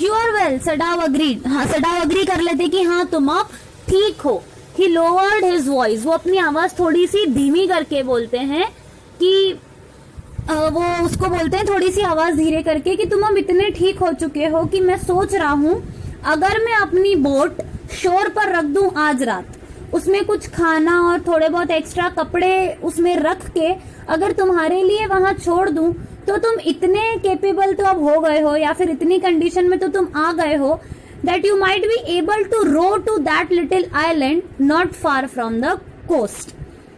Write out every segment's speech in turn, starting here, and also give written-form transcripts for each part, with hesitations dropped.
Sure well, सडाव agreed. हाँ, सडाव agree कर लेते कि हाँ तुम अब ठीक हो। ही लोअर्ड हिज वॉइस, वो अपनी आवाज थोड़ी सी धीमी करके बोलते हैं कि वो उसको बोलते हैं थोड़ी सी आवाज धीरे करके कि तुम अब इतने ठीक हो चुके हो कि मैं सोच रहा हूँ अगर मैं अपनी बोट शोर पर रख दूं आज रात, उसमें कुछ खाना और थोड़े बहुत एक्स्ट्रा कपड़े उसमें रख के अगर तुम्हारे लिए वहां छोड़ दूं, तो तुम इतने केपेबल तो अब हो गए हो, या फिर इतनी कंडीशन में तो तुम आ गए हो that you might be able to row to that little island not far from the coast.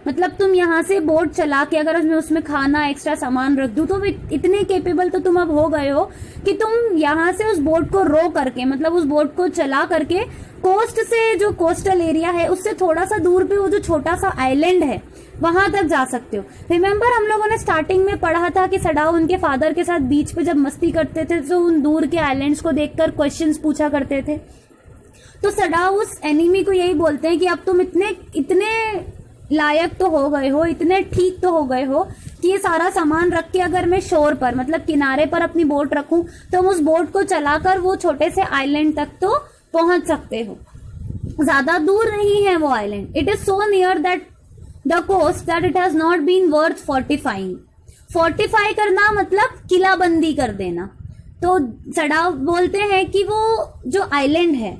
मतलब तुम यहाँ से बोट चला के अगर मैं उसमें खाना एक्स्ट्रा सामान रख दूं, तो इतने केपेबल तो तुम अब हो गए हो कि तुम यहाँ से उस बोट को रो करके, मतलब उस बोट को चला करके कोस्ट से, जो कोस्टल एरिया है उससे थोड़ा सा दूर पे वो जो छोटा सा आइलैंड है वहां तक जा सकते हो। रिमेम्बर हम लोगों ने स्टार्टिंग में पढ़ा था कि सडाओ उनके फादर के साथ बीच पे जब मस्ती करते थे तो उन दूर के आइलैंड्स को देखकर क्वेश्चंस पूछा करते थे। तो सडाओ उस एनिमी को यही बोलते हैं कि अब तुम इतने लायक तो हो गए हो, इतने ठीक तो हो गए हो कि ये सारा सामान रख के अगर मैं शोर पर, मतलब किनारे पर अपनी बोट रखूं, तो उस बोट को चलाकर वो छोटे से आइलैंड तक तो पहुंच सकते हो। ज्यादा दूर नहीं है वो island. It is so near that the coast that it has not been worth fortifying. Fortify करना मतलब किलाबंदी कर देना। तो सडाव बोलते हैं कि वो जो आइलैंड है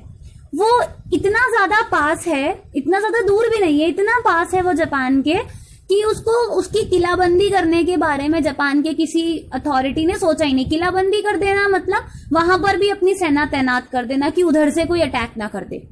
वो इतना ज्यादा पास है, इतना ज्यादा दूर भी नहीं है, इतना पास है वो जापान के कि उसको उसकी किलाबंदी करने के बारे में जापान के किसी अथॉरिटी ने सोचा ही नहीं। किलाबंदी कर देना मतलब वहां पर भी अपनी सेना तैनात कर देना कि उधर से कोई अटैक ना कर दे।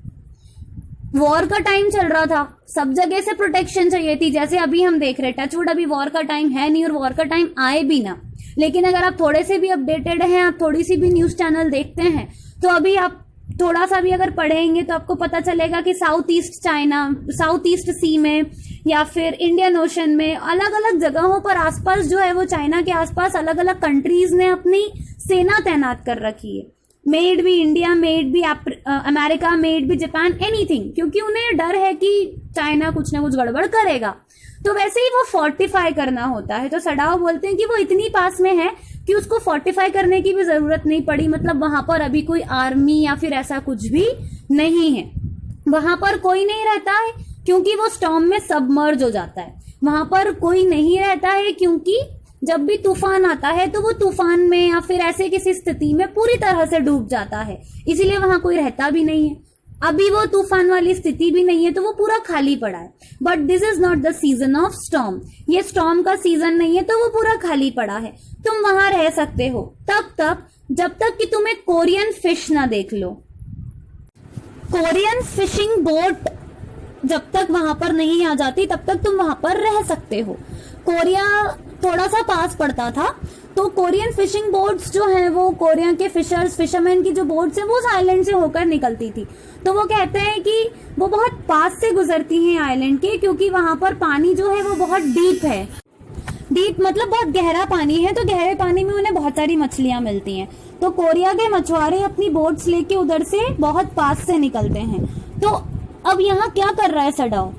वॉर का टाइम चल रहा था, सब जगह से प्रोटेक्शन चाहिए थी। जैसे अभी हम देख रहे, टचवुड अभी वॉर का टाइम है नहीं और वॉर का टाइम आए भी ना, लेकिन अगर आप थोड़े से भी अपडेटेड हैं, आप थोड़ी सी भी न्यूज चैनल देखते हैं, तो अभी आप थोड़ा सा भी अगर पढ़ेंगे तो आपको पता चलेगा कि south east China, south east sea में या फिर इंडियन ओशन में अलग अलग जगहों पर आसपास जो है वो चाइना के आसपास अलग अलग कंट्रीज ने अपनी सेना तैनात कर रखी है। मेड भी इंडिया, मेड भी अमेरिका, मेड भी जापान, एनीथिंग, क्योंकि उन्हें डर है कि चाइना कुछ ना कुछ गड़बड़ करेगा। तो वैसे ही वो फोर्टिफाई करना होता है। तो सडाओ बोलते हैं कि वो इतनी पास में है कि उसको फोर्टिफाई करने की भी जरूरत नहीं पड़ी। मतलब वहां पर अभी कोई आर्मी या फिर ऐसा कुछ भी नहीं है, वहां पर कोई नहीं रहता है क्योंकि वो स्टॉर्म में सबमर्ज हो जाता है। वहां पर कोई नहीं रहता है क्योंकि जब भी तूफान आता है तो वो तूफान में या फिर ऐसे किसी स्थिति में पूरी तरह से डूब जाता है, इसीलिए वहां कोई रहता भी नहीं है। अभी वो तूफान वाली स्थिति भी नहीं है तो वो पूरा खाली पड़ा है। But this is not the season of storm, ये स्टॉर्म का सीजन नहीं है तो वो पूरा खाली पड़ा है। तुम वहां रह सकते हो तब तक जब तक कि तुम एक कोरियन फिश ना देख लो। कोरियन फिशिंग बोट जब तक वहां पर नहीं आ जाती तब तक तुम वहां पर रह सकते हो। कोरिया थोड़ा सा पास पड़ता था, तो कोरियन फिशिंग बोट्स जो हैं वो कोरिया के फिशरमैन की जो बोट्स हैं वो उस आइलैंड से होकर निकलती थी। तो वो कहते हैं कि वो बहुत पास से गुजरती हैं आइलैंड के, क्योंकि वहां पर पानी जो है वो बहुत डीप है। डीप मतलब बहुत गहरा पानी है, तो गहरे पानी में उन्हें बहुत सारी मछलियां मिलती हैं। तो कोरिया के मछुआरे अपनी बोट्स लेके उधर से बहुत पास से निकलते हैं। तो अब यहाँ क्या कर रहा है सडाओ?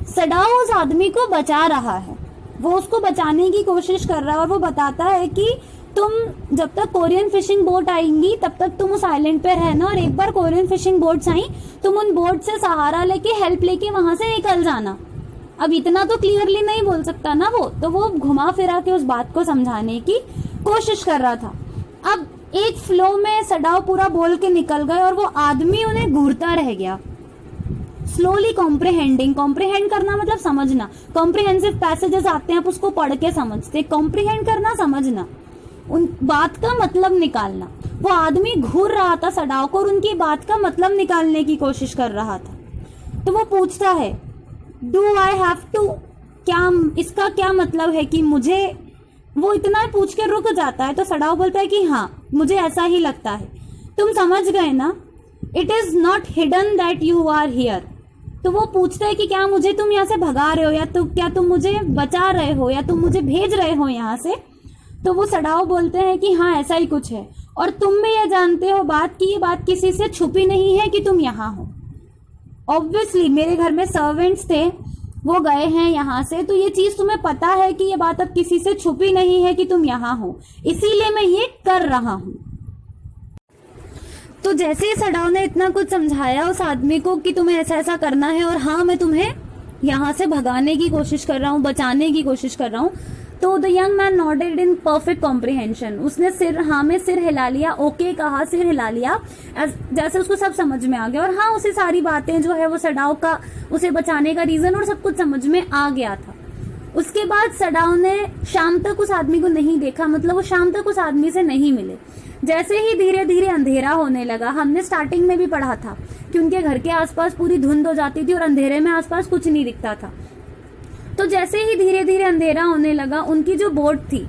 सडाओ उस आदमी को बचा रहा है, वो उसको बचाने की कोशिश कर रहा है और वो बताता है कि तुम जब तक कोरियन फिशिंग बोट आएंगी तब तक तुम उस आइलैंड पे रहना, और एक बार कोरियन फिशिंग बोट्स आई तुम उन बोट से सहारा लेके, हेल्प लेके वहां से निकल जाना। अब इतना तो क्लियरली नहीं बोल सकता ना वो, तो वो घुमा फिरा के उस बात को समझाने की कोशिश कर रहा था। अब एक फ्लो में सडाओ पूरा बोल के निकल गए और वो आदमी उन्हें घूरता रह गया। स्लोली कॉम्प्रिहेंडिंग, कॉम्प्रिहेंड करना मतलब समझना। कॉम्प्रिहेंसिव पैसेजेस आते हैं, आप उसको पढ़ के समझते। कॉम्प्रिहेंड करना समझना, उन बात का मतलब निकालना। वो आदमी घूर रहा था सडाओ को और उनकी बात का मतलब निकालने की कोशिश कर रहा था। तो वो पूछता है डू आई हैव टू, क्या इसका क्या मतलब है कि मुझे, वो इतना पूछ के रुक जाता है। तो सडाओ बोलता है कि हाँ मुझे ऐसा ही लगता है। तुम समझ गए ना, it is not hidden that you are here. तो वो पूछता है कि क्या मुझे तुम यहाँ से भगा रहे हो, या तो क्या तुम मुझे बचा रहे हो, या तुम मुझे भेज रहे हो यहाँ से? तो वो सडाओ बोलते हैं कि हाँ ऐसा ही कुछ है, और तुम भी ये जानते हो बात की ये बात किसी से छुपी नहीं है कि तुम यहाँ हो। ऑब्वियसली मेरे घर में सर्वेंट्स थे, वो गए हैं यहाँ से, तो ये चीज तुम्हें पता है कि ये बात अब किसी से छुपी नहीं है कि तुम यहाँ हो, इसीलिए मैं ये कर रहा हूं। तो जैसे ही सडाव ने इतना कुछ समझाया उस आदमी को कि तुम्हें ऐसा ऐसा करना है और हाँ मैं तुम्हें यहाँ से भगाने की कोशिश कर रहा हूँ, बचाने की कोशिश कर रहा हूँ, तो the young man nodded in perfect comprehension. उसने सिर हाँ में सिर हिला लिया, ओके कहा, सिर हिला लिया, जैसे उसको सब समझ में आ गया। और हाँ उसे सारी बातें जो है वो सडाव का उसे बचाने का रीजन और सब कुछ समझ में आ गया था। उसके बाद सडाव ने शाम तक उस आदमी को नहीं देखा, मतलब वो शाम तक उस आदमी से नहीं मिले। जैसे ही धीरे धीरे अंधेरा होने लगा, हमने स्टार्टिंग में भी पढ़ा था कि उनके घर के आसपास पूरी धुंध हो जाती थी और अंधेरे में आसपास कुछ नहीं दिखता था। तो जैसे ही धीरे धीरे अंधेरा होने लगा, उनकी जो बोट थी,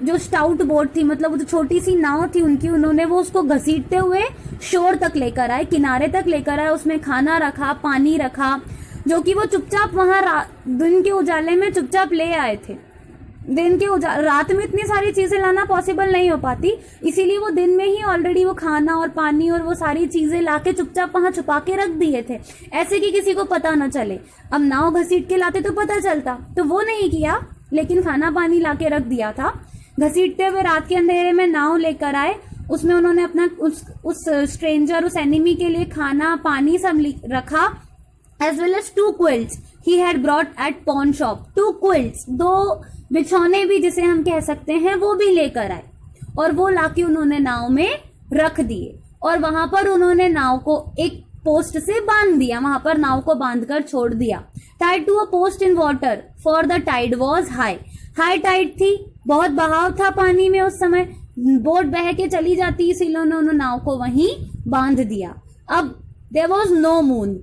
जो स्टाउट बोट थी, मतलब जो छोटी सी नाव थी उनकी, उन्होंने वो उसको घसीटते हुए शोर तक लेकर आए, किनारे तक लेकर आए। उसमें खाना रखा, पानी रखा, जो कि वो चुपचाप वहां दिन के उजाले में चुपचाप ले आए थे। दिन के रात में इतनी सारी चीजें लाना पॉसिबल नहीं हो पाती, इसीलिए वो दिन में ही ऑलरेडी वो खाना और पानी और वो सारी चीजें लाके चुपचाप वहां छुपा के रख दिए थे, ऐसे कि किसी को पता न चले। अब नाव घसीट के लाते तो पता चलता, तो वो नहीं किया, लेकिन खाना पानी लाके रख दिया था। घसीटते हुए रात के अंधेरे में नाव लेकर आए, उसमें उन्होंने अपना उस स्ट्रेंजर, उस एनिमी के लिए खाना पानी सब रखा, as well as 2 quilts he had brought at pawn shop। 2 quilts, 2 बिछौने भी जिसे हम कह सकते हैं, वो भी लेकर आए और वो लाके उन्होंने नाव में रख दिए। और वहां पर उन्होंने नाव को एक पोस्ट से बांध दिया, वहां पर नाव को बांधकर छोड़ दिया। tied to a post in water for the tide was high। High tide थी, बहुत बहाव था पानी में उस समय, बोट बह के चली जाती, इसीलिए उन्होंने नाव को वहीं बांध दिया। अब there was no moon,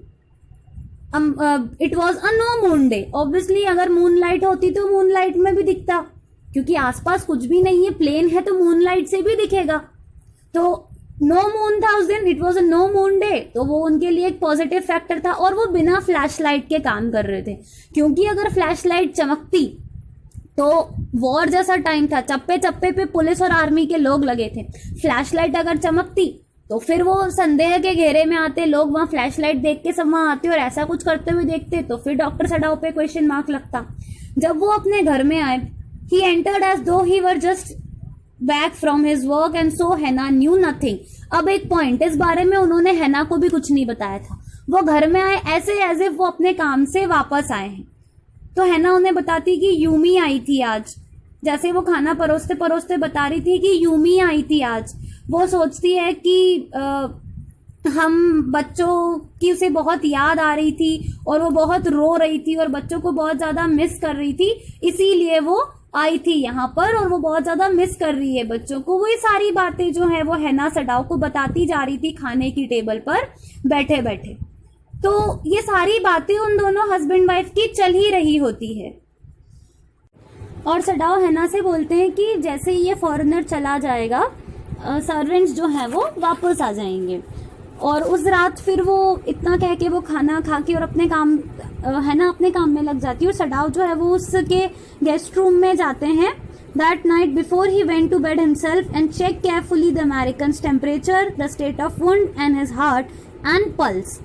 it was a no moon day. Obviously अगर मून लाइट होती तो मून लाइट में भी दिखता, क्योंकि आसपास कुछ भी नहीं है, प्लेन है, तो मून लाइट से भी दिखेगा। तो नो मून था उस दिन, it was a no moon day, तो वो उनके लिए एक पॉजिटिव फैक्टर था। और वो बिना फ्लैश लाइट के काम कर रहे थे, क्योंकि अगर फ्लैश लाइट चमकती तो वॉर जैसा टाइम था, चप्पे चप्पे पे पुलिस और आर्मी के लोग लगे थे, फ्लैश लाइट अगर चमकती तो फिर वो संदेह के घेरे में आते, लोग वहां फ्लैश लाइट देख के सब वहां आते और ऐसा कुछ करते हुए देखते, तो फिर डॉक्टर सडाव पे क्वेश्चन मार्क लगता। जब वो अपने घर में आए, ही entered as though he were just back from his work and so Hannah knew nothing. अब एक पॉइंट, इस बारे में उन्होंने हैना को भी कुछ नहीं बताया था। वो घर में आए ऐसे एज इफ वो अपने काम से वापस आए हैं। तो हैना उन्हें बताती कि यूमी आई थी आज, जैसे वो खाना परोसते परोसते बता रही थी कि यूमी आई थी आज। वो सोचती है कि हम बच्चों की उसे बहुत याद आ रही थी और वो बहुत रो रही थी और बच्चों को बहुत ज्यादा मिस कर रही थी, इसीलिए वो आई थी यहाँ पर और वो बहुत ज्यादा मिस कर रही है बच्चों को। वो ये सारी बातें जो है वो हैना सडाव को बताती जा रही थी खाने की टेबल पर बैठे बैठे। तो ये सारी बातें उन दोनों हस्बैंड वाइफ की चल ही रही होती है। और सडाव हैना से बोलते हैं कि जैसे ये फॉरेनर चला जाएगा, सर्वेंट्स जो है वो वापस आ जाएंगे। और उस रात फिर वो इतना कह के वो खाना खा के और अपने काम है ना अपने काम में लग जाती है। और सडाव जो है वो उसके गेस्ट रूम में जाते हैं। That night before he went to bed himself and check carefully the Americans temperature, the state of wound and his heart and pulse.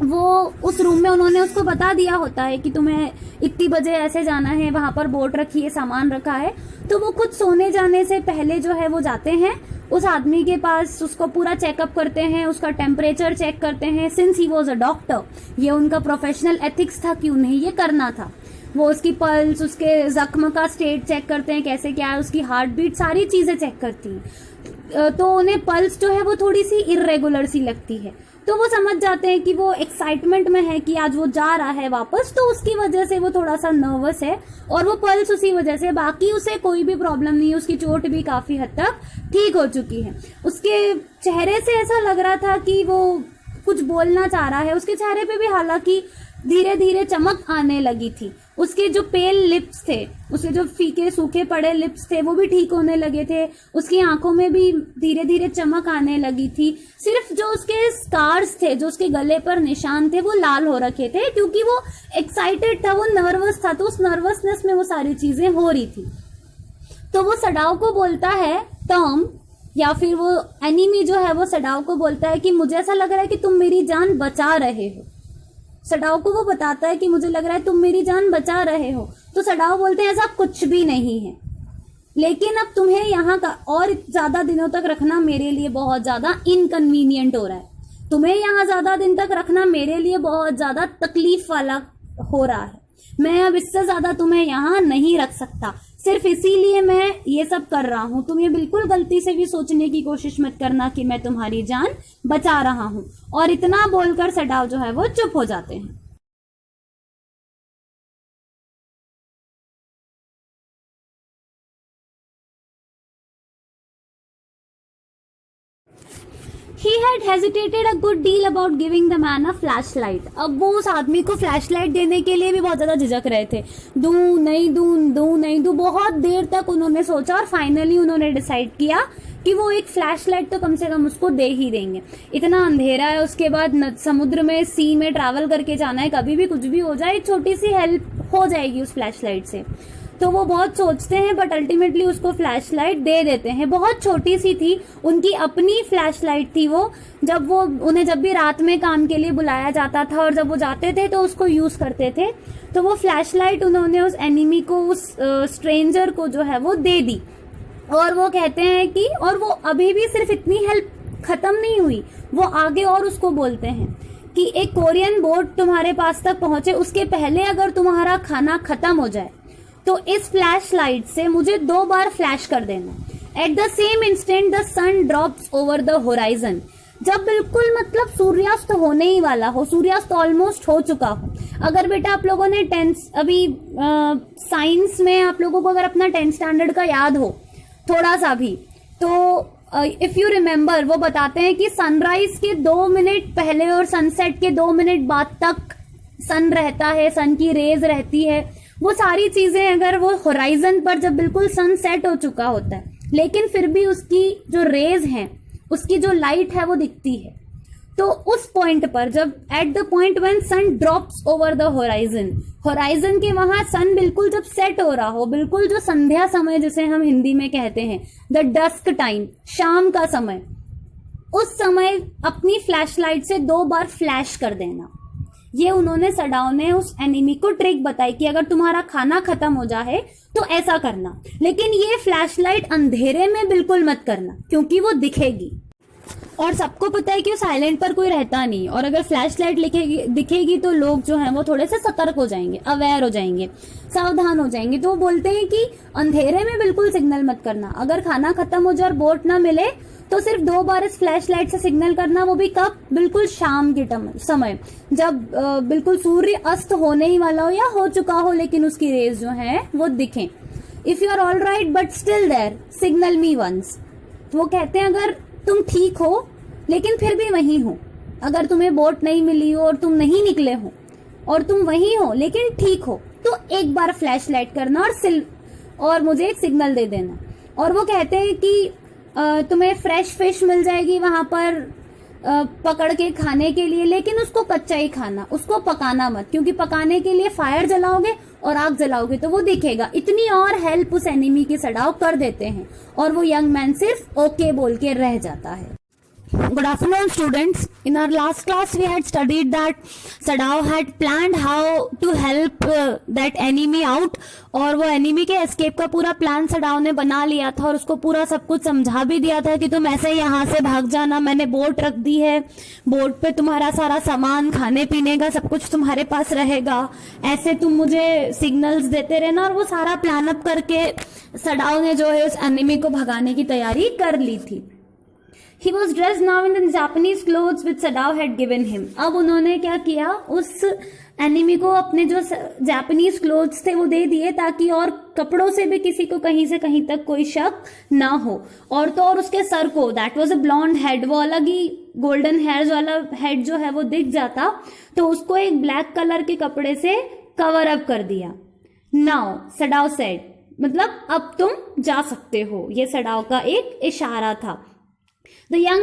वो उस रूम में उन्होंने उसको बता दिया होता है कि तुम्हें इतनी बजे ऐसे जाना है, वहां पर बोट रखी है, सामान रखा है। तो वो खुद सोने जाने से पहले जो है वो जाते हैं उस आदमी के पास, उसको पूरा चेकअप करते हैं, उसका टेम्परेचर चेक करते हैं। Since he was a doctor, ये उनका प्रोफेशनल एथिक्स था कि उन्हें ये करना था। वो उसकी पल्स, उसके जख्म का स्टेट चेक करते हैं, कैसे क्या है, उसकी हार्ट बीट, सारी चीजें चेक करती हैं। तो उन्हें पल्स जो है वो थोड़ी सी इरेगुलर सी लगती है, तो वो समझ जाते हैं कि वो एक्साइटमेंट में है कि आज वो जा रहा है वापस, तो उसकी वजह से वो थोड़ा सा नर्वस है। और वो पल्स उसी वजह से, बाकी उसे कोई भी प्रॉब्लम नहीं है, उसकी चोट भी काफी हद तक ठीक हो चुकी है। उसके चेहरे से ऐसा लग रहा था कि वो कुछ बोलना चाह रहा है, उसके चेहरे पे भी हालांकि धीरे धीरे चमक आने लगी थी। उसके जो पेल लिप्स थे, उसके जो फीके सूखे पड़े लिप्स थे, वो भी ठीक होने लगे थे। उसकी आंखों में भी धीरे धीरे चमक आने लगी थी। सिर्फ जो उसके स्कार्स थे, जो उसके गले पर निशान थे, वो लाल हो रखे थे, क्योंकि वो एक्साइटेड था, वो नर्वस था, तो उस नर्वसनेस में वो सारी चीजें हो रही थी। तो वो सडाव को बोलता है, टॉम, या फिर वो एनिमी जो है वो सडाव को बोलता है कि मुझे ऐसा लग रहा है कि तुम मेरी जान बचा रहे हो। सडाव को वो बताता है कि मुझे लग रहा है तुम मेरी जान बचा रहे हो। तो सडाव बोलते हैं ऐसा कुछ भी नहीं है, लेकिन अब तुम्हें यहाँ का और ज्यादा दिनों तक रखना मेरे लिए बहुत ज्यादा इनकन्वीनियंट हो रहा है, तुम्हें यहाँ ज्यादा दिन तक रखना मेरे लिए बहुत ज्यादा तकलीफ वाला हो रहा है, मैं अब इससे ज्यादा तुम्हें यहाँ नहीं रख सकता, सिर्फ इसीलिए मैं ये सब कर रहा हूँ। तुम ये बिल्कुल गलती से भी सोचने की कोशिश मत करना कि मैं तुम्हारी जान बचा रहा हूँ। और इतना बोलकर सडाव जो है वो चुप हो जाते हैं। He had hesitated a good deal about giving the man a flashlight. अब वो उस आदमी को फ्लैशलाइट देने के लिए भी बहुत ज्यादा झिझक रहे थे, दूं नहीं दूं, दूं नहीं दूं, बहुत देर तक उन्होंने सोचा और फाइनली उन्होंने डिसाइड किया कि वो एक फ्लैशलाइट तो कम से कम उसको दे ही देंगे। इतना अंधेरा है, उसके बाद समुद्र में, सी में ट्रैवल करके जाना है, कभी भी कुछ भी हो जाए, एक छोटी सी हेल्प हो जाएगी उस फ्लैशलाइट से। तो वो बहुत सोचते हैं बट अल्टीमेटली उसको फ्लैशलाइट दे देते हैं। बहुत छोटी सी थी, उनकी अपनी फ्लैशलाइट थी वो। उन्हें जब भी रात में काम के लिए बुलाया जाता था और जब वो जाते थे तो उसको यूज करते थे, तो वो फ्लैशलाइट उन्होंने उस एनिमी को, उस स्ट्रेंजर को जो है वो दे दी। और वो कहते हैं कि, और वो अभी भी सिर्फ इतनी हेल्प खत्म नहीं हुई, वो आगे और उसको बोलते हैं कि एक कोरियन बोट तुम्हारे पास तक पहुंचे उसके पहले अगर तुम्हारा खाना खत्म हो जाए तो इस फ्लैश लाइट से मुझे 2 बार फ्लैश कर देना। At the same instant the sun drops over the horizon. जब बिल्कुल मतलब सूर्यास्त होने ही वाला हो, सूर्यास्त ऑलमोस्ट हो चुका हो। अगर बेटा आप लोगों ने अभी साइंस में आप लोगों को अगर अपना 10th स्टैंडर्ड का याद हो थोड़ा सा भी, तो इफ यू रिमेम्बर, वो बताते हैं कि सनराइज के 2 मिनट पहले और सनसेट के 2 मिनट बाद तक सन रहता है, सन की रेज रहती है। वो सारी चीजें अगर वो होराइजन पर जब बिल्कुल सन सेट हो चुका होता है लेकिन फिर भी उसकी जो रेज हैं, उसकी जो लाइट है वो दिखती है, तो उस पॉइंट पर जब at the point when sun drops over the horizon, horizon के वहां सन बिल्कुल जब सेट हो रहा हो, बिल्कुल जो संध्या समय जिसे हम हिंदी में कहते हैं, द डस्क टाइम, शाम का समय, उस समय अपनी फ्लैशलाइट से 2 बार फ्लैश कर देना। ये उन्होंने, सडाओ ने उस एनिमी को ट्रिक बताई कि अगर तुम्हारा खाना खत्म हो जाए तो ऐसा करना, लेकिन ये फ्लैशलाइट अंधेरे में बिल्कुल मत करना क्योंकि वो दिखेगी। और सबको पता है कि साइलेंट पर कोई रहता नहीं, और अगर फ्लैशलाइट दिखेगी तो लोग जो हैं वो थोड़े से सतर्क हो जाएंगे, अवेयर हो जाएंगे, सावधान हो जाएंगे। तो वो बोलते हैं कि अंधेरे में बिल्कुल सिग्नल मत करना, अगर खाना खत्म हो जाए और बोट ना मिले तो सिर्फ 2 बार इस फ्लैशलाइट से सिग्नल करना, वो भी कब? बिल्कुल शाम के समय, जब बिल्कुल सूर्य अस्त होने ही वाला हो या हो चुका हो लेकिन उसकी रेज जो है वो दिखें। If you are all right but still there, signal me once. तो वो कहते हैं अगर तुम ठीक हो लेकिन फिर भी वहीं हो, अगर तुम्हें बोट नहीं मिली हो और तुम नहीं निकले हो और तुम वहीं हो लेकिन ठीक हो, तो एक बार फ्लैशलाइट करना और मुझे एक सिग्नल दे देना। और वो कहते हैं कि तुम्हें फ्रेश फिश मिल जाएगी वहां पर पकड़ के खाने के लिए, लेकिन उसको कच्चा ही खाना, उसको पकाना मत, क्योंकि पकाने के लिए फायर जलाओगे और आग जलाओगे तो वो दिखेगा। इतनी और हेल्प उस एनिमी की सडाव कर देते हैं और वो यंग मैन सिर्फ ओके बोल के रह जाता है। Good afternoon, students. In our last class, we had studied that Sadao had planned how to help that enemy out, और वो एनिमी के एस्केप का पूरा प्लान सडाओ ने बना लिया था और उसको पूरा सब कुछ समझा भी दिया था कि तुम ऐसे यहाँ से भाग जाना, मैंने बोट रख दी है, बोट पे तुम्हारा सारा सामान, खाने पीने का सब कुछ तुम्हारे पास रहेगा, ऐसे तुम मुझे सिग्नल्स देते रहना। और वो सारा प्लान अप करके सडाओ ने जो है उस एनिमी को भगाने की तैयारी कर ली थी। He was dressed now in the Japanese clothes which Sadao had given him. अब उन्होंने क्या किया, उस एनिमी को अपने जो जापानीज क्लोथ्स थे वो दे दिए ताकि और कपड़ों से भी किसी को कहीं से कहीं तक कोई शक ना हो। और तो और उसके सर को, that was a blond head, वो अलग ही गोल्डन हेयर्स वाला हेड जो है वो दिख जाता, तो उसको एक ब्लैक कलर के कपड़े से कवर अप कर दिया। नाउ सडाओ सेड, मतलब अब तुम जा सकते हो, ये सडाओ का एक इशारा था। The young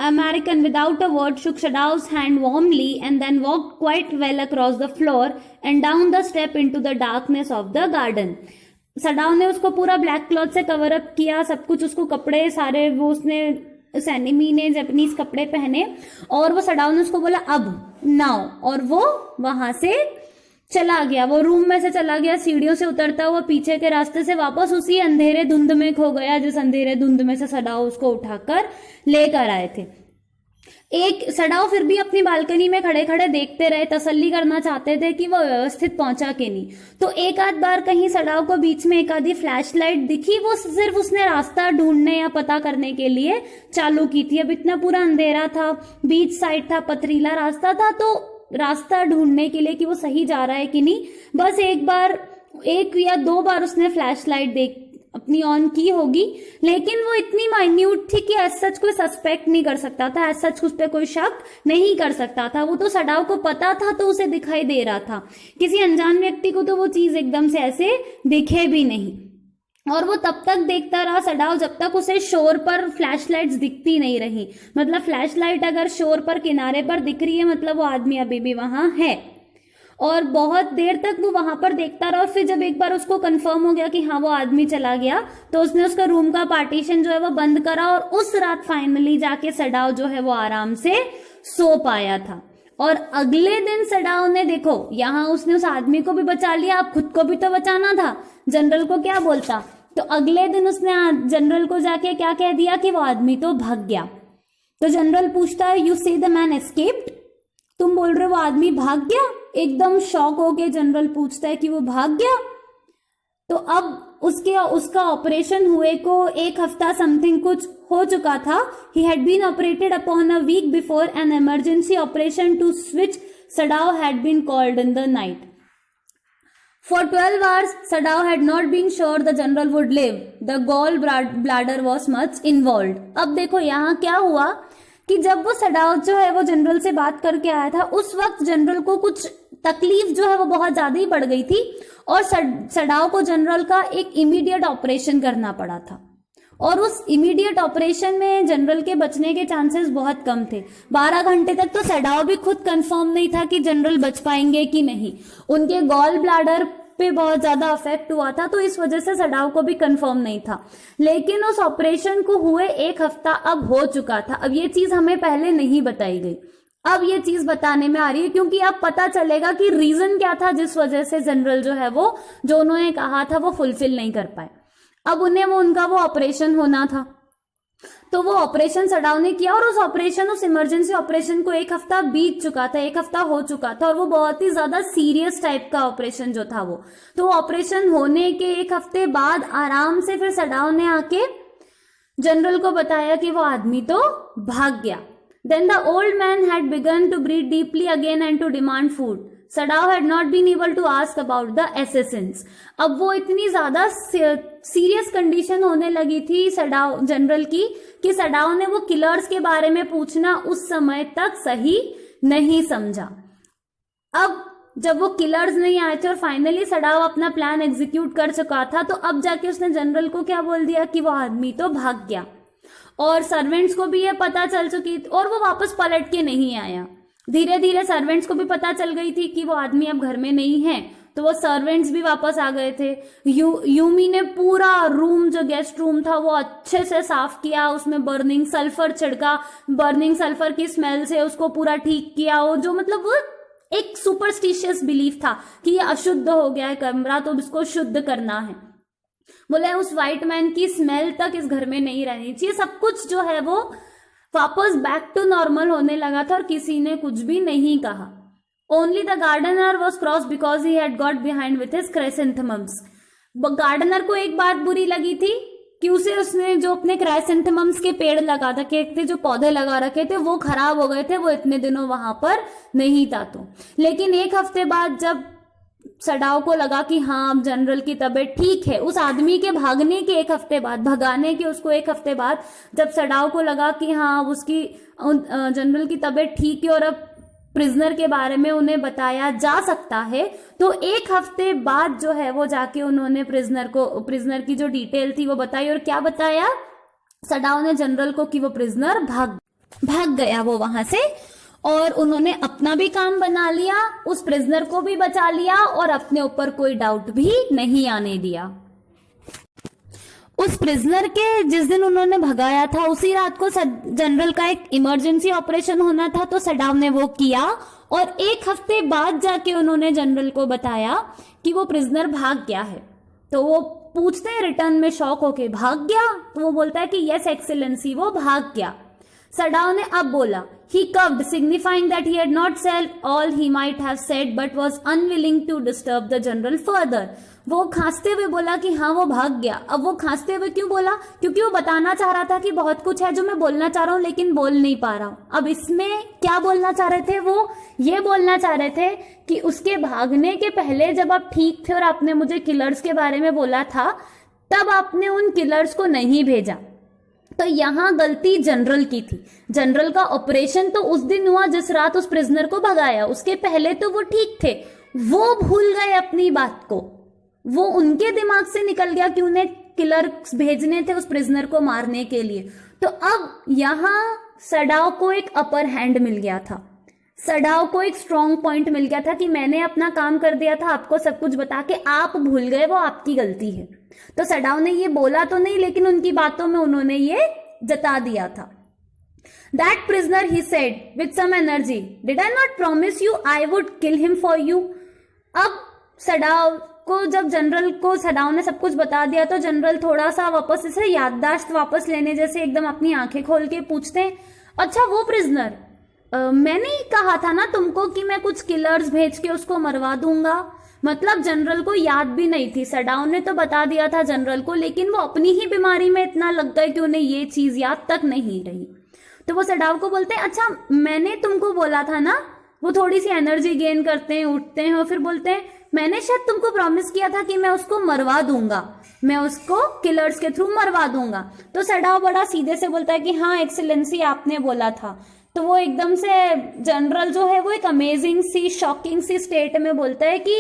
American, without a word, shook Sadao's hand warmly and then walked quite well across the floor and down the step into the darkness of the garden. Sadao ने उसको पूरा ब्लैक क्लॉथ से cover up किया, सब कुछ, उसको कपड़े सारे, वो उसने, उस एनिमी ने जापानीज कपड़े पहने और वो सडाओ ने उसको बोला अब, नाउ, और वो वहां से चला गया, वो रूम में से चला गया, सीढ़ियों से उतरता हुआ पीछे के रास्ते से वापस उसी अंधेरे धुंध में खो गया जिस अंधेरे धुंध में से सडाओ उसको उठाकर लेकर आए थे। एक सडाओ फिर भी अपनी बालकनी में खड़े खड़े देखते रहे, तसल्ली करना चाहते थे कि वो व्यवस्थित पहुंचा कि नहीं। तो एक आध बार कहीं सडाओ को बीच में एक आधी फ्लैश लाइट दिखी, वो सिर्फ उसने रास्ता ढूंढने या पता करने के लिए चालू की थी। अब इतना पूरा अंधेरा था, बीच साइड था, पथरीला रास्ता था, तो रास्ता ढूंढने के लिए कि वो सही जा रहा है कि नहीं, बस एक या दो बार उसने फ्लैश लाइट देख अपनी ऑन की होगी, लेकिन वो इतनी माइन्यूट थी कि एज सच कोई सस्पेक्ट नहीं कर सकता था, एज सच उस पर कोई शक नहीं कर सकता था। वो तो सडाओ को पता था तो उसे दिखाई दे रहा था, किसी अनजान व्यक्ति को तो वो चीज एकदम से ऐसे दिखे भी नहीं। और वो तब तक देखता रहा सडाओ जब तक उसे शोर पर फ्लैश लाइट्स दिखती नहीं रही। मतलब फ्लैश लाइट अगर शोर पर किनारे पर दिख रही है मतलब वो आदमी अभी भी वहां है। और बहुत देर तक वो वहां पर देखता रहा, और फिर जब एक बार उसको कंफर्म हो गया कि हाँ वो आदमी चला गया, तो उसने उसका रूम का पार्टीशन जो है वो बंद करा, और उस रात फाइनली जाके सडाओ जो है वो आराम से सो पाया था। और अगले दिन सडाओ ने, देखो यहाँ उसने उस आदमी को भी बचा लिया, अब खुद को भी तो बचाना था, जनरल को क्या बोलता। तो अगले दिन उसने जनरल को जाके क्या कह दिया कि वो आदमी तो भाग गया। तो जनरल पूछता है, यू से द मैन एस्केप्ड, तुम बोल रहे हो वो आदमी भाग गया। एकदम शॉक होके जनरल पूछता है कि वो भाग गया। तो अब उसका ऑपरेशन हुए को 1 हफ्ता समथिंग कुछ हो चुका था। He had been operated upon a week before an emergency operation to which Sadao had been called in the night. For 12 hours, Sadao had not been sure the general would live. The gall bladder was much involved. अब देखो यहाँ क्या हुआ कि जब वो Sadao जो है वो जनरल से बात करके आया था, उस वक्त जनरल को कुछ तकलीफ जो है वो बहुत ज्यादा ही बढ़ गई थी, और सडाओ को जनरल का एक इमीडिएट ऑपरेशन करना पड़ा था। और उस इमीडिएट ऑपरेशन में जनरल के बचने के चांसेस बहुत कम थे। 12 घंटे तक तो सडाओ भी खुद कंफर्म नहीं था कि जनरल बच पाएंगे कि नहीं। उनके गॉल ब्लैडर पे बहुत ज्यादा अफेक्ट हुआ था, तो इस वजह से सडाओ को भी कंफर्म नहीं था। लेकिन उस ऑपरेशन को हुए 1 हफ्ता अब हो चुका था। अब ये चीज हमें पहले नहीं बताई गई, अब ये चीज बताने में आ रही है, क्योंकि अब पता चलेगा कि रीजन क्या था जिस वजह से जनरल जो है वो जो उन्होंने कहा था वो फुलफिल नहीं कर पाए। अब उन्हें उनका वो ऑपरेशन होना था, तो वो ऑपरेशन सडाओ ने किया, और उस इमरजेंसी ऑपरेशन को 1 हफ्ता बीत चुका था, 1 हफ्ता हो चुका था, और वो बहुत ही ज्यादा सीरियस टाइप का ऑपरेशन जो था वो। तो ऑपरेशन होने के 1 हफ्ते बाद आराम से फिर सडाओ ने आके जनरल को बताया कि वो आदमी तो भाग गया। Then the old man had begun to breathe deeply again and to demand food. Sadao had not been able to ask about the assassins. अब वो इतनी ज्यादा सीरियस कंडीशन होने लगी थी सडाओ जनरल की कि सडाओ ने वो किलर्स के बारे में पूछना उस समय तक सही नहीं समझा। अब जब वो किलर्स नहीं आए थे और फाइनली सडाओ अपना प्लान एग्जीक्यूट कर चुका था, तो अब जाके उसने जनरल को क्या बोल दिया कि वो आदमी तो भाग गया। और सर्वेंट्स को भी ये पता चल चुकी, और वो वापस पलट के नहीं आया। धीरे धीरे सर्वेंट्स को भी पता चल गई थी कि वो आदमी अब घर में नहीं है, तो वो सर्वेंट्स भी वापस आ गए थे। यूमी ने पूरा रूम, जो गेस्ट रूम था, वो अच्छे से साफ किया, उसमें बर्निंग सल्फर छिड़का, बर्निंग सल्फर की स्मेल से उसको पूरा ठीक किया। वो जो मतलब वो एक सुपरस्टिशियस बिलीफ था कि ये अशुद्ध हो गया है कमरा, तो इसको शुद्ध करना है। बोले उस व्हाइट मैन की स्मेल तक इस घर में नहीं रहनी चाहिए। सब कुछ जो है वो वापस बैक टू नॉर्मल होने लगा था, और किसी ने कुछ भी नहीं कहा। Only the gardener was cross because he had got behind with his chrysanthemums. Gardener को एक बात बुरी लगी थी कि उसने जो अपने क्राइसेंथेमम्स के पेड़ लगा रखे थे, जो पौधे लगा रखे थे, वो खराब हो गए थे, वो इतने दिनों वहां पर नहीं था। तो लेकिन 1 हफ्ते बाद जब सडाओ को लगा कि हाँ अब जनरल की तबीयत ठीक है, उस आदमी के भागने के 1 हफ्ते बाद, भगाने के उसको 1 हफ्ते बाद जब सडाओ को लगा कि हाँ उसकी जनरल की तबीयत ठीक है और अब प्रिजनर के बारे में उन्हें बताया जा सकता है, तो 1 हफ्ते बाद जो है वो जाके उन्होंने प्रिजनर की जो डिटेल थी वो बताई। और क्या बताया सडाओ ने जनरल को कि वो प्रिजनर भाग गया वो वहां से, और उन्होंने अपना भी काम बना लिया, उस प्रिजनर को भी बचा लिया, और अपने ऊपर कोई डाउट भी नहीं आने दिया। उस प्रिजनर के जिस दिन उन्होंने भगाया था उसी रात को जनरल का एक इमरजेंसी ऑपरेशन होना था, तो सडाओ ने वो किया और 1 हफ्ते बाद जाके उन्होंने जनरल को बताया कि वो प्रिजनर भाग गया है। तो वो पूछते हैं रिटर्न में शॉक होके, भाग गया? तो वो बोलता है कि यस एक्सेलेंसी, वो भाग गया। सडाओ ने अब बोला, he curved, signifying that he had not said all he might have said but was unwilling to disturb the general further. वो खांसते हुए बोला कि हाँ वो भाग गया। अब वो खांसते हुए क्यों बोला? क्योंकि वो बताना चाह रहा था कि बहुत कुछ है जो मैं बोलना चाह रहा हूँ लेकिन बोल नहीं पा रहा हूँ। अब इसमें क्या बोलना चाह रहे थे? वो ये बोलना चाह रहे थे कि उसके भागने के पहले जब आप ठीक थे और आपने मुझे किलर्स के बारे में बोला था, तब आपने उन किलर्स को नहीं भेजा। तो यहां गलती जनरल की थी। जनरल का ऑपरेशन तो उस दिन हुआ जिस रात उस प्रिजनर को भगाया, उसके पहले तो वो ठीक थे। वो भूल गए अपनी बात को, वो उनके दिमाग से निकल गया कि उन्हें किलर्स भेजने थे उस प्रिजनर को मारने के लिए। तो अब यहां सडाओ को एक अपर हैंड मिल गया था, सडाओ को एक स्ट्रॉन्ग पॉइंट मिल गया था कि मैंने अपना काम कर दिया था, आपको सब कुछ बता के आप भूल गए, वो आपकी गलती है। तो सडाओ ने ये बोला तो नहीं, लेकिन उनकी बातों में उन्होंने ये जता दिया था। That prisoner, he said with some energy, did I not promise you I would kill him for you? अब सडाओ को जब जनरल को सडाओ ने सब कुछ बता दिया तो जनरल थोड़ा सा वापस से याददाश्त वापस लेने जैसे एकदम अपनी आंखें खोल के पूछते हैं, अच्छा वो प्रिजनर, मैंने ही कहा था ना तुमको कि मैं कुछ किलर्स भेज के उसको मरवा दूंगा। मतलब जनरल को याद भी नहीं थी, सडाओ ने तो बता दिया था जनरल को, लेकिन वो अपनी ही बीमारी में इतना लग गए कि उन्हें ये चीज याद तक नहीं रही। तो वो सडाओ को बोलते हैं, अच्छा मैंने तुमको बोला था ना। वो थोड़ी सी एनर्जी गेन करते हैं, उठते हैं और फिर बोलते हैं, मैंने शायद तुमको प्रॉमिस किया था कि मैं उसको मरवा दूंगा, मैं उसको किलर्स के थ्रू मरवा दूंगा। तो सडाओ बड़ा सीधे से बोलता है कि हाँ एक्सेलेंसी आपने बोला था। तो वो एकदम से जनरल जो है वो एक अमेजिंग सी शॉकिंग सी स्टेट में बोलता है कि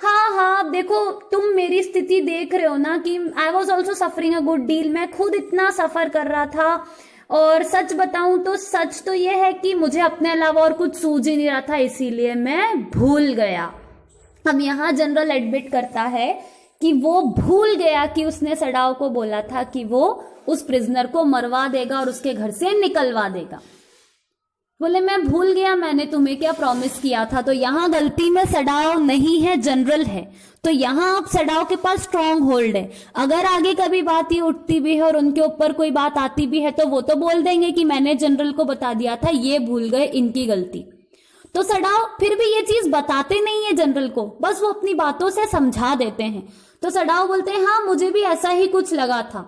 हाँ अब देखो तुम मेरी स्थिति देख रहे हो ना कि I was also suffering a good deal, मैं खुद इतना सफर कर रहा था और सच बताऊं तो सच तो ये है कि मुझे अपने अलावा और कुछ सूझ ही नहीं रहा था, इसीलिए मैं भूल गया। अब यहाँ जनरल एडमिट करता है कि वो भूल गया कि उसने सडाओ को बोला था कि वो उस प्रिजनर को मरवा देगा और उसके घर से निकलवा देगा। बोले मैं भूल गया, मैंने तुम्हें क्या प्रॉमिस किया था। तो यहाँ गलती में सडाओ नहीं है, जनरल है। तो यहाँ अब सडाओ के पास स्ट्रॉन्ग होल्ड है। अगर आगे कभी बात ये उठती भी है और उनके ऊपर कोई बात आती भी है तो वो तो बोल देंगे कि मैंने जनरल को बता दिया था, ये भूल गए, इनकी गलती। तो सडाओ फिर भी ये चीज बताते नहीं है जनरल को, बस वो अपनी बातों से समझा देते हैं। तो सडाओ बोलते हैं हाँ मुझे भी ऐसा ही कुछ लगा था।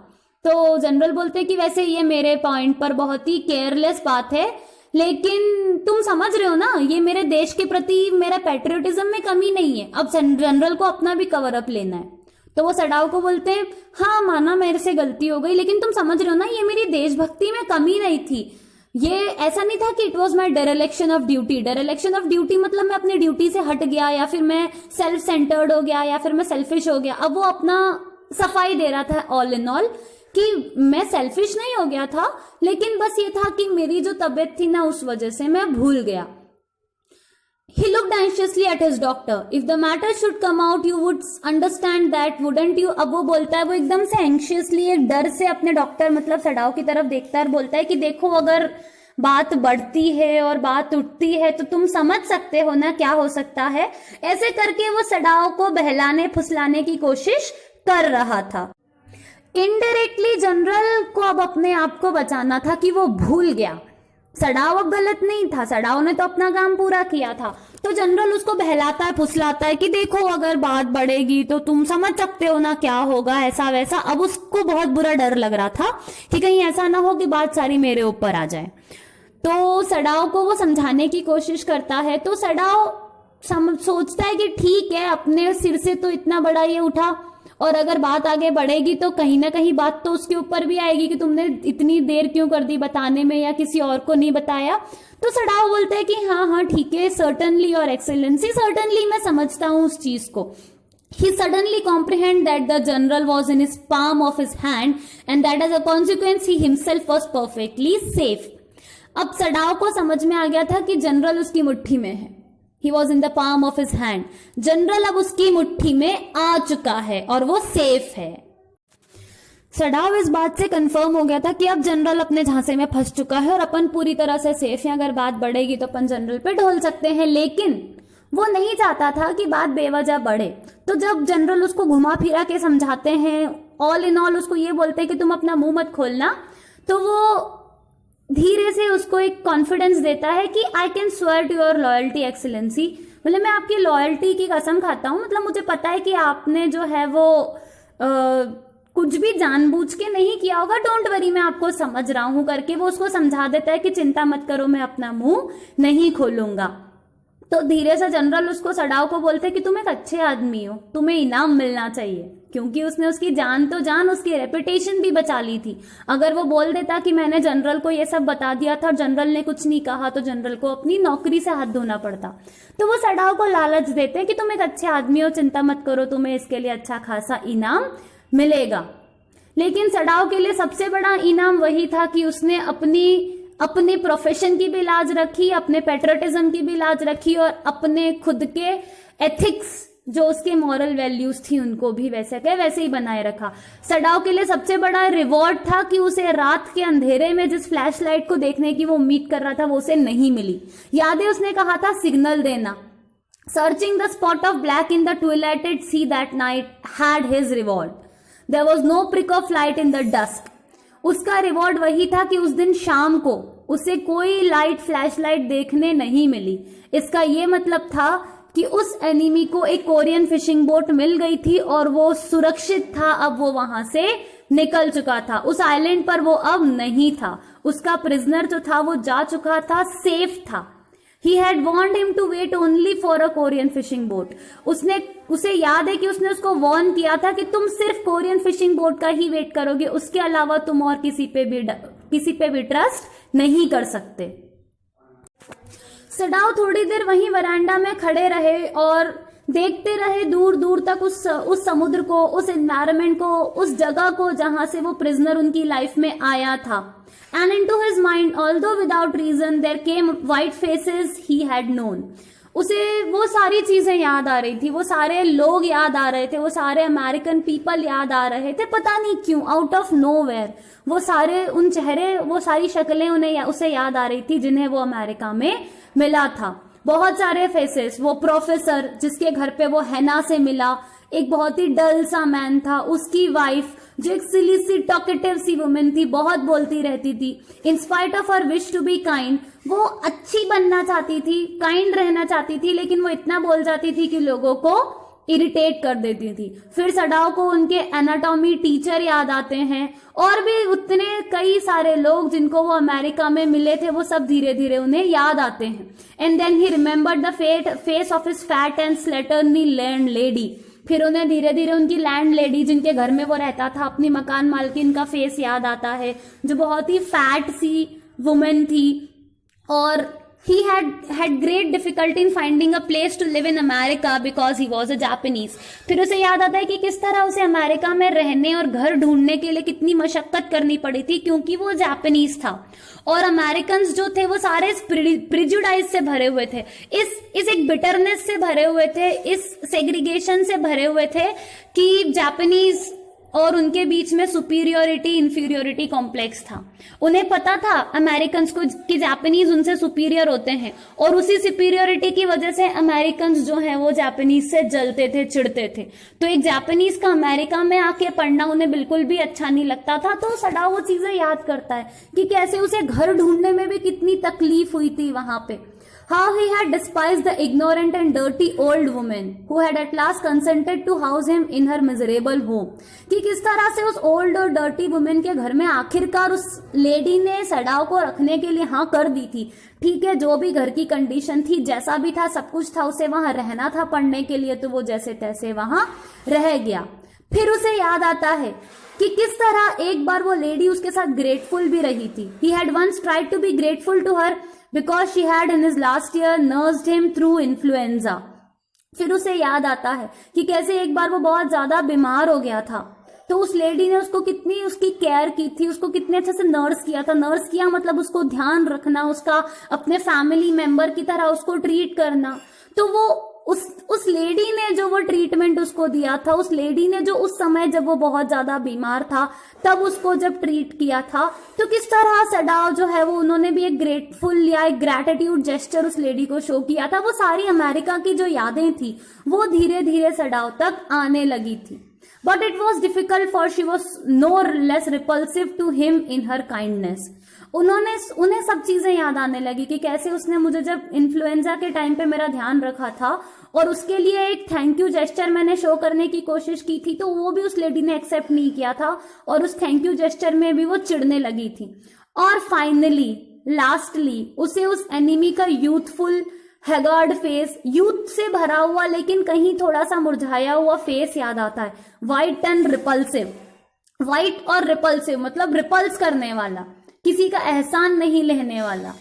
तो जनरल बोलते हैं कि वैसे ये मेरे पॉइंट पर बहुत ही केयरलेस बात है, लेकिन तुम समझ रहे हो ना ये मेरे देश के प्रति मेरा पैट्रियोटिज्म में कमी नहीं है। अब जनरल को अपना भी कवर अप लेना है। तो वो सडाओ को बोलते हैं हाँ माना मेरे से गलती हो गई, लेकिन तुम समझ रहे हो ना ये मेरी देशभक्ति में कमी नहीं थी, ये ऐसा नहीं था कि it was my dereliction of duty. Dereliction of duty मतलब मैं अपनी ड्यूटी से हट गया या फिर मैं सेल्फ सेंटर्ड हो गया या फिर मैं सेल्फिश हो गया। अब वो अपना सफाई दे रहा था ऑल इन ऑल कि मैं सेल्फिश नहीं हो गया था, लेकिन बस ये था कि मेरी जो तबीयत थी ना उस वजह से मैं भूल गया। He looked anxiously at his doctor. If the matter should come out, you would understand that, wouldn't you? अब वो बोलता है, वो एकदम से एंशियसली एक डर से अपने डॉक्टर मतलब सडाओ की तरफ देखता है और बोलता है कि देखो अगर बात बढ़ती है और बात उठती है तो तुम समझ सकते हो ना क्या हो सकता है। ऐसे करके वो सडाओ को बहलाने फुसलाने की कोशिश कर रहा था। इनडायरेक्टली जनरल को अब अपने आप को बचाना था कि वो भूल गया। सडाओ अब गलत नहीं था, सडाओ ने तो अपना काम पूरा किया था। तो जनरल उसको बहलाता है फुसलाता है कि देखो अगर बात बढ़ेगी तो तुम समझ सकते हो ना क्या होगा, ऐसा वैसा। अब उसको बहुत बुरा डर लग रहा था कि कहीं ऐसा ना हो कि बात सारी मेरे ऊपर आ जाए। तो सडाओ को वो समझाने की कोशिश करता है। तो सडाओ सोचता है कि ठीक है अपने सिर से तो इतना बड़ा ये उठा और अगर बात आगे बढ़ेगी तो कहीं ना कहीं बात तो उसके ऊपर भी आएगी कि तुमने इतनी देर क्यों कर दी बताने में या किसी और को नहीं बताया। तो सडाओ बोलता है कि हाँ ठीक है, सर्टनली और एक्सेलेंसी सर्टनली मैं समझता हूँ उस चीज को। He suddenly comprehended that the general was in his palm of his hand and that as a consequence he himself was perfectly safe. अब सडाओ को समझ में आ गया था कि जनरल उसकी मुट्ठी में है। He was in the palm of his hand. General अब उसकी मुट्ठी में आ चुका है और वो सेफ है। सडाव इस बात से कंफर्म हो गया था कि अब जनरल अपने झांसे में फंस चुका है और अपन पूरी तरह से सेफ हैं, अगर बात बढ़ेगी तो अपन जनरल पे ढोल सकते हैं, लेकिन वो नहीं चाहता था कि बात बेवजह बढ़े। तो जब जनरल उसको घुमा फिरा के समझाते हैं, ऑल इन ऑल उसको ये बोलते हैं कि तुम अपना मुंह मत खोलना, तो वो धीरे से उसको एक कॉन्फिडेंस देता है कि I can swear to your loyalty excellency, मतलब मैं आपकी लॉयल्टी की कसम खाता हूं, मतलब मुझे पता है कि आपने जो है वो कुछ भी जानबूझ के नहीं किया होगा, डोंट वरी मैं आपको समझ रहा हूं करके वो उसको समझा देता है कि चिंता मत करो, मैं अपना मुंह नहीं खोलूंगा। तो धीरे से जनरल उसको सडाव को बोलते हैं कि तुम एक अच्छे आदमी हो, तुम्हें इनाम मिलना चाहिए, क्योंकि उसने उसकी जान तो जान, उसकी रेपुटेशन भी बचा ली थी। अगर वो बोल देता कि मैंने जनरल को ये सब बता दिया था और जनरल ने कुछ नहीं कहा, तो जनरल को अपनी नौकरी से हाथ धोना पड़ता। तो वो सडाव को लालच देते हैं कि तुम एक अच्छे आदमी हो, चिंता मत करो, तुम्हें इसके लिए अच्छा खासा इनाम मिलेगा। लेकिन सडाव के लिए सबसे बड़ा इनाम वही था कि उसने अपने प्रोफेशन की भी लाज रखी, अपने पेट्रियटिज्म की भी लाज रखी और अपने खुद के एथिक्स जो उसके मॉरल वैल्यूज थी उनको भी वैसे के वैसे ही बनाए रखा। सडाव के लिए सबसे बड़ा रिवॉर्ड था कि उसे रात के अंधेरे में जिस फ्लैश लाइट को देखने की वो उम्मीद कर रहा था वो उसे नहीं मिली। याद है उसने कहा था सिग्नल देना। Searching the spot of black in the twilighted sea that night had his reward, there was no prick of light in the dusk. उसका रिवॉर्ड वही था कि उस दिन शाम को उसे कोई लाइट फ्लैश लाइट देखने नहीं मिली। इसका ये मतलब था कि उस एनिमी को एक कोरियन फिशिंग बोट मिल गई थी और वो सुरक्षित था, अब वो वहां से निकल चुका था, उस आइलैंड पर वो अब नहीं था, उसका प्रिजनर जो था वो जा चुका था, सेफ था। He had warned him to wait only for a Korean fishing boat. उसे याद है कि उसने उसको वार्न किया था कि तुम सिर्फ कोरियन फिशिंग बोट का ही वेट करोगे, उसके अलावा तुम और किसी पे भी ट्रस्ट नहीं कर सकते। सडाव थोड़ी देर वहीं वरांडा में खड़े रहे और देखते रहे दूर दूर तक उस समुद्र को, उस एनवायरमेंट को, उस जगह को जहां से वो प्रिजनर उनकी लाइफ में आया था। And into his mind, although without reason, there came white faces he had known. उसे वो सारी चीजें याद आ रही थी, वो सारे लोग याद आ रहे थे, वो सारे अमेरिकन पीपल याद आ रहे थे, पता नहीं क्यों, आउट ऑफ नोवेयर वो सारे उन चेहरे, वो सारी शक्लें उसे याद आ रही थी जिन्हें वो अमेरिका में मिला था। बहुत सारे फेसेस, वो प्रोफेसर जिसके घर पे वो हैना से मिला, एक बहुत ही डल सा मैन था, उसकी वाइफ जो एक सिली सी टॉकेटिव सी वुमेन थी, बहुत बोलती रहती थी, in spite of her wish to be kind, वो अच्छी बनना चाहती थी, काइंड रहना चाहती थी, लेकिन वो इतना बोल जाती थी कि लोगों को इरिटेट कर देती थी। फिर सडाव को उनके एनाटॉमी टीचर याद आते हैं और भी उतने कई सारे लोग जिनको वो अमेरिका में मिले थे, वो सब धीरे धीरे उन्हें याद आते हैं। And then he remembered the face of his fat and slatternly landlady. फिर उन्हें धीरे धीरे उनकी लैंड लेडी जिनके घर में वो रहता था, अपनी मकान मालकिन का फेस याद आता है, जो बहुत ही फैट सी वुमेन थी और he had great difficulty in finding a place to live in America because he was a Japanese. फिर उसे याद आता है कि किस तरह उसे अमेरिका में रहने और घर ढूंढने के लिए कितनी मशक्कत करनी पड़ी थी, क्योंकि वो जापानीज था और अमेरिकन जो थे वो सारे प्रिजुडाइज से भरे हुए थे, इस एक बिटरनेस से भरे हुए थे, इस सेग्रीगेशन से भरे हुए थे कि जापानीज और उनके बीच में सुपीरियोरिटी इंफीरियोरिटी कॉम्प्लेक्स था। उन्हें पता था अमेरिकन को कि जापानीज उनसे सुपीरियर होते हैं और उसी सुपीरियोरिटी की वजह से अमेरिकन जो हैं वो जापानीज से जलते थे, चिढ़ते थे। तो एक जापानीज का अमेरिका में आके पढ़ना उन्हें बिल्कुल भी अच्छा नहीं लगता था। तो सडाव वो चीजें याद करता है कि कैसे उसे घर ढूंढने में भी कितनी तकलीफ हुई थी वहां पे। How he had despised the ignorant and dirty old woman who had at last consented to house him in her miserable home. कि किस तरह से उस ओल्ड और डर्टी वुमेन के घर में आखिरकार उस लेडी ने सडाव को रखने के लिए हाँ कर दी थी। ठीक है, जो भी घर की कंडीशन थी, जैसा भी था, सब कुछ था, उसे वहां रहना था पढ़ने के लिए, तो वो जैसे तैसे वहां रह गया। फिर उसे याद आता है कि किस तरह एक बार वो लेडी उसके साथ ग्रेटफुल भी रही थी। He had once tried to be grateful to her because she had in his last year nursed him through influenza. फिर उसे याद आता है कि कैसे एक बार वो बहुत ज्यादा बीमार हो गया था, तो उस लेडी ने उसको कितनी उसकी केयर की थी, उसको कितने अच्छे से नर्स किया था। नर्स किया मतलब उसको ध्यान रखना, उसका अपने फैमिली मेंबर की तरह उसको ट्रीट करना। तो वो उस लेडी ने जो वो ट्रीटमेंट उसको दिया था, उस लेडी ने जो उस समय जब वो बहुत ज्यादा बीमार था तब उसको जब ट्रीट किया था, तो किस तरह सडाव जो है वो उन्होंने भी एक ग्रेटफुल या एक ग्रैटिट्यूड जेस्चर उस लेडी को शो किया था। वो सारी अमेरिका की जो यादें थी वो धीरे धीरे सडाव तक आने लगी थी। But it was difficult for she was no less repulsive to him in her kindness. उन्हें सब चीजें याद आने लगी कि कैसे उसने मुझे जब इन्फ्लुएंजा के टाइम पे मेरा ध्यान रखा था और उसके लिए एक थैंक यू जेस्चर मैंने शो करने की कोशिश की थी, तो वो भी उस लेडी ने एक्सेप्ट नहीं किया था और उस थैंक यू जेस्चर में भी वो चिढ़ने लगी थी। और फाइनली लास्टली उसे उस एनिमी का यूथफुल हैगार्ड फेस, यूथ से भरा हुआ लेकिन कहीं थोड़ा सा मुरझाया हुआ फेस याद आता है। वाइट एंड रिपल्सिव, वाइट और रिपल्सिव मतलब रिपल्स करने वाला, किसी का एहसान नहीं लेने वाला।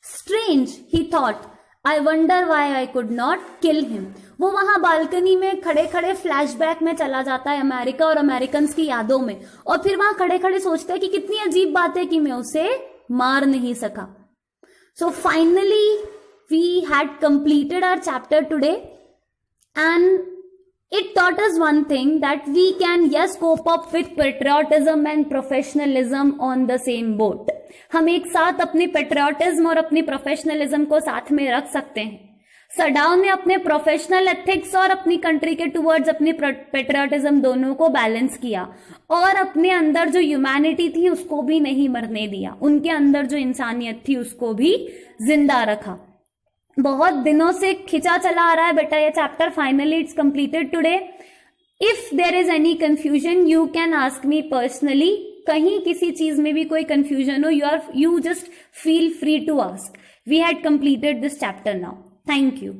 Strange he thought, I wonder why I could not kill him. वो वहां बालकनी में खड़े खड़े फ्लैशबैक में चला जाता है अमेरिका और अमेरिकन की यादों में, और फिर वहां खड़े खड़े सोचता है कि कितनी अजीब बात है कि मैं उसे मार नहीं सका। So finally we had completed our chapter today, and it taught us one thing, that we can yes cope up with patriotism and professionalism on the same boat। हम एक साथ अपनी पेट्रियोटिज्म और अपनी प्रोफेशनलिज्म को साथ में रख सकते हैं। सडाव ने अपने प्रोफेशनल एथिक्स और अपनी कंट्री के टूवर्ड्स अपनी पेट्रियोटिज्म दोनों को बैलेंस किया और अपने अंदर जो ह्यूमैनिटी थी उसको भी नहीं मरने दिया, उनके अंदर जो इंसानियत थी उसको भी जिंदा रखा। बहुत दिनों से खिंचा चला आ रहा है बेटा ये chapter, finally it's completed today. If there is any confusion you can ask me personally. कहीं किसी चीज में भी कोई कंफ्यूजन हो, you just feel free to ask. We had completed this chapter now. Thank you.